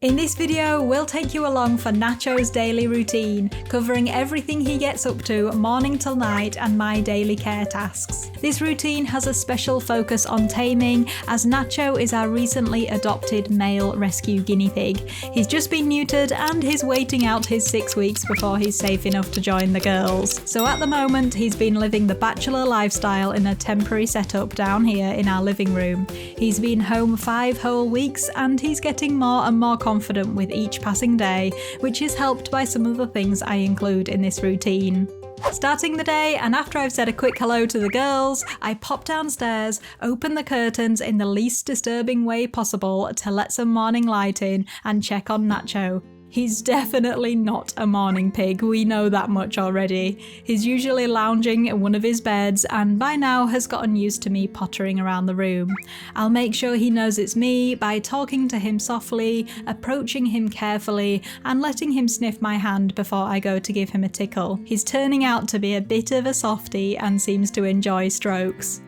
In this video, we'll take you along for Nacho's daily routine, covering everything he gets up to morning till night and my daily care tasks. This routine has a special focus on taming, as Nacho is our recently adopted male rescue guinea pig. He's just been neutered and he's waiting out his 6 weeks before he's safe enough to join the girls. So at the moment, he's been living the bachelor lifestyle in a temporary setup down here in our living room. He's been home 5 whole weeks and he's getting more and more confident with each passing day, which is helped by some of the things I include in this routine. Starting the day, and after I've said a quick hello to the girls, I pop downstairs, open the curtains in the least disturbing way possible to let some morning light in and check on Nacho. He's definitely not a morning pig, we know that much already. He's usually lounging in one of his beds and by now has gotten used to me pottering around the room. I'll make sure he knows it's me by talking to him softly, approaching him carefully and letting him sniff my hand before I go to give him a tickle. He's turning out to be a bit of a softie and seems to enjoy strokes.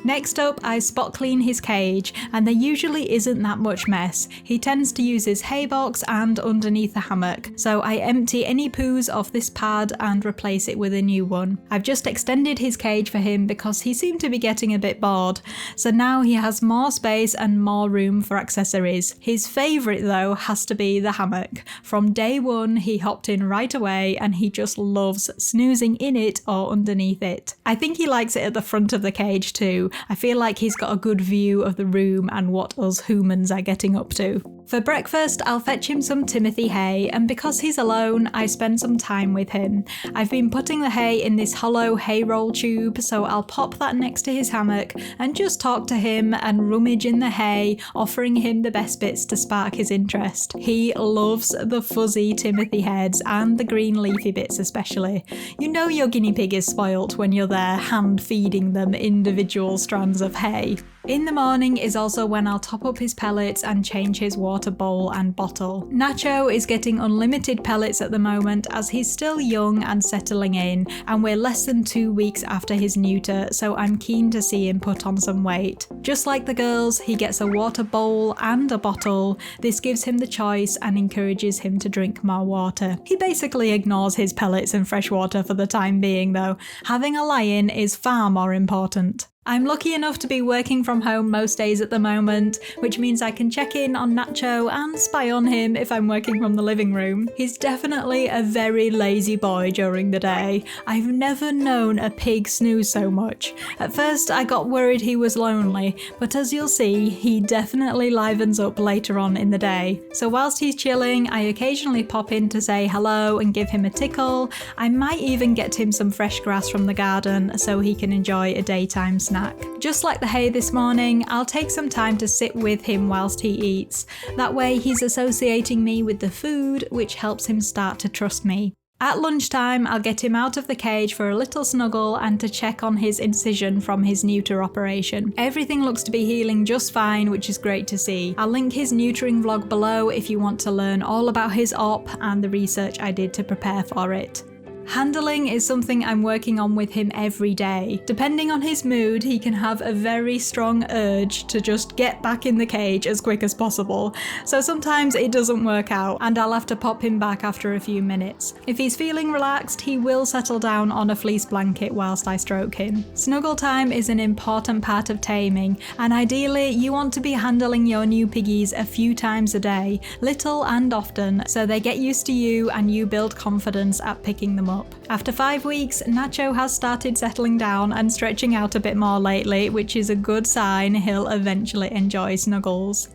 Next up, I spot clean his cage, and there usually isn't that much mess. He tends to use his hay box and underneath the hammock, so I empty any poos off this pad and replace it with a new one. I've just extended his cage for him because he seemed to be getting a bit bored, so now he has more space and more room for accessories. His favourite though has to be the hammock. From day one he hopped in right away and he just loves snoozing in it or underneath it. I think he likes it at the front of the cage too. I feel like he's got a good view of the room and what us humans are getting up to. For breakfast, I'll fetch him some Timothy hay, and because he's alone, I spend some time with him. I've been putting the hay in this hollow hay roll tube, so I'll pop that next to his hammock and just talk to him and rummage in the hay, offering him the best bits to spark his interest. He loves the fuzzy Timothy heads and the green leafy bits especially. You know your guinea pig is spoilt when you're there hand feeding them individual strands of hay. In the morning is also when I'll top up his pellets and change his water bowl and bottle. Nacho is getting unlimited pellets at the moment as he's still young and settling in, and we're less than 2 weeks after his neuter, so I'm keen to see him put on some weight. Just like the girls, he gets a water bowl and a bottle. This gives him the choice and encourages him to drink more water. He basically ignores his pellets and fresh water for the time being though. Having a lie-in is far more important. I'm lucky enough to be working from home most days at the moment, which means I can check in on Nacho and spy on him if I'm working from the living room. He's definitely a very lazy boy during the day. I've never known a pig snooze so much. At first I got worried he was lonely, but as you'll see, he definitely livens up later on in the day. So whilst he's chilling, I occasionally pop in to say hello and give him a tickle. I might even get him some fresh grass from the garden so he can enjoy a daytime snack. Just like the hay this morning, I'll take some time to sit with him whilst he eats. That way he's associating me with the food, which helps him start to trust me. At lunchtime, I'll get him out of the cage for a little snuggle and to check on his incision from his neuter operation. Everything looks to be healing just fine, which is great to see. I'll link his neutering vlog below if you want to learn all about his op and the research I did to prepare for it. Handling is something I'm working on with him every day. Depending on his mood, he can have a very strong urge to just get back in the cage as quick as possible. So sometimes it doesn't work out and I'll have to pop him back after a few minutes. If he's feeling relaxed, he will settle down on a fleece blanket whilst I stroke him. Snuggle time is an important part of taming, and ideally you want to be handling your new piggies a few times a day, little and often, so they get used to you and you build confidence at picking them up. After 5 weeks, Nacho has started settling down and stretching out a bit more lately, which is a good sign he'll eventually enjoy snuggles.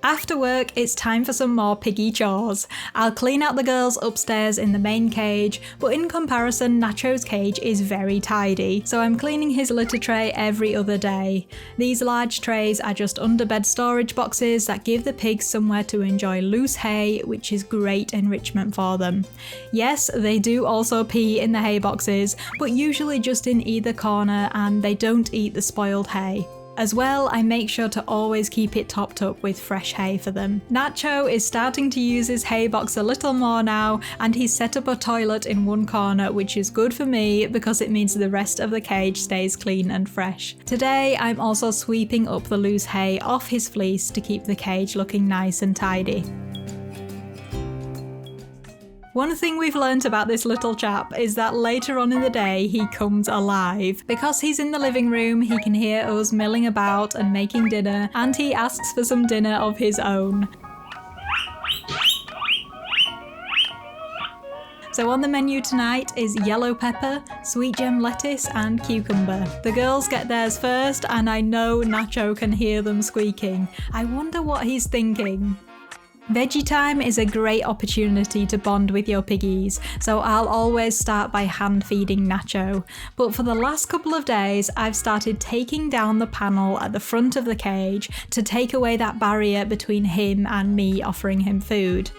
After work, it's time for some more piggy chores. I'll clean out the girls upstairs in the main cage, but in comparison, Nacho's cage is very tidy, so I'm cleaning his litter tray every other day. These large trays are just underbed storage boxes that give the pigs somewhere to enjoy loose hay, which is great enrichment for them. Yes, they do also pee in the hay boxes, but usually just in either corner, and they don't eat the spoiled hay. As well, I make sure to always keep it topped up with fresh hay for them. Nacho is starting to use his hay box a little more now, and he's set up a toilet in one corner, which is good for me because it means the rest of the cage stays clean and fresh. Today, I'm also sweeping up the loose hay off his fleece to keep the cage looking nice and tidy. One thing we've learnt about this little chap is that later on in the day he comes alive. Because he's in the living room, he can hear us milling about and making dinner, and he asks for some dinner of his own. So on the menu tonight is yellow pepper, sweet gem lettuce and cucumber. The girls get theirs first and I know Nacho can hear them squeaking. I wonder what he's thinking. Veggie time is a great opportunity to bond with your piggies, so I'll always start by hand feeding Nacho. But for the last couple of days, I've started taking down the panel at the front of the cage to take away that barrier between him and me offering him food.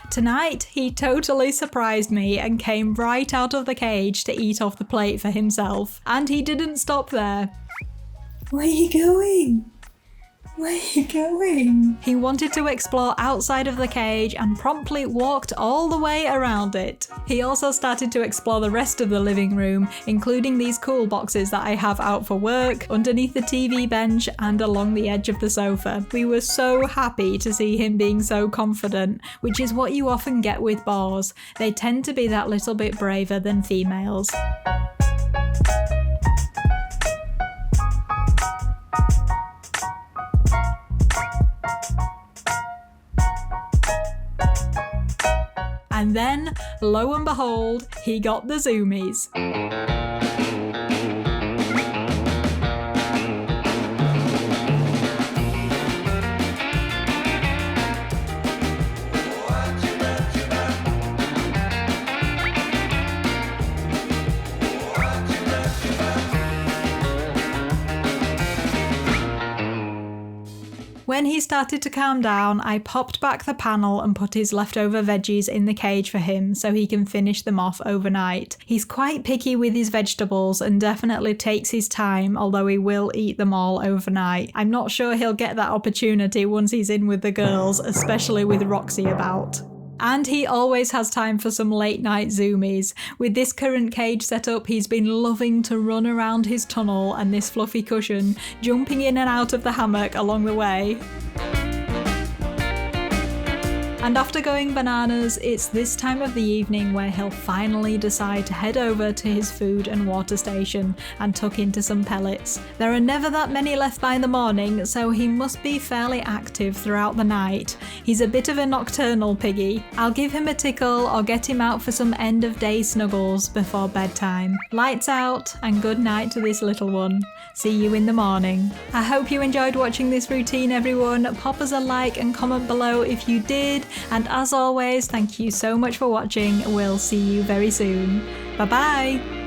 Tonight, he totally surprised me and came right out of the cage to eat off the plate for himself. And he didn't stop there. Where are you going? Where are you going? He wanted to explore outside of the cage and promptly walked all the way around it. He also started to explore the rest of the living room, including these cool boxes that I have out for work, underneath the TV bench and along the edge of the sofa. We were so happy to see him being so confident, which is what you often get with boars. They tend to be that little bit braver than females. And then, lo and behold, he got the zoomies. When he started to calm down, I popped back the panel and put his leftover veggies in the cage for him so he can finish them off overnight. He's quite picky with his vegetables and definitely takes his time, although he will eat them all overnight. I'm not sure he'll get that opportunity once he's in with the girls, especially with Roxy about. And he always has time for some late night zoomies. With this current cage setup, he's been loving to run around his tunnel and this fluffy cushion, jumping in and out of the hammock along the way. And after going bananas, it's this time of the evening where he'll finally decide to head over to his food and water station and tuck into some pellets. There are never that many left by the morning, so he must be fairly active throughout the night. He's a bit of a nocturnal piggy. I'll give him a tickle or get him out for some end of day snuggles before bedtime. Lights out and good night to this little one. See you in the morning. I hope you enjoyed watching this routine, everyone. Pop us a like and comment below if you did. And as always, thank you so much for watching. We'll see you very soon. Bye bye!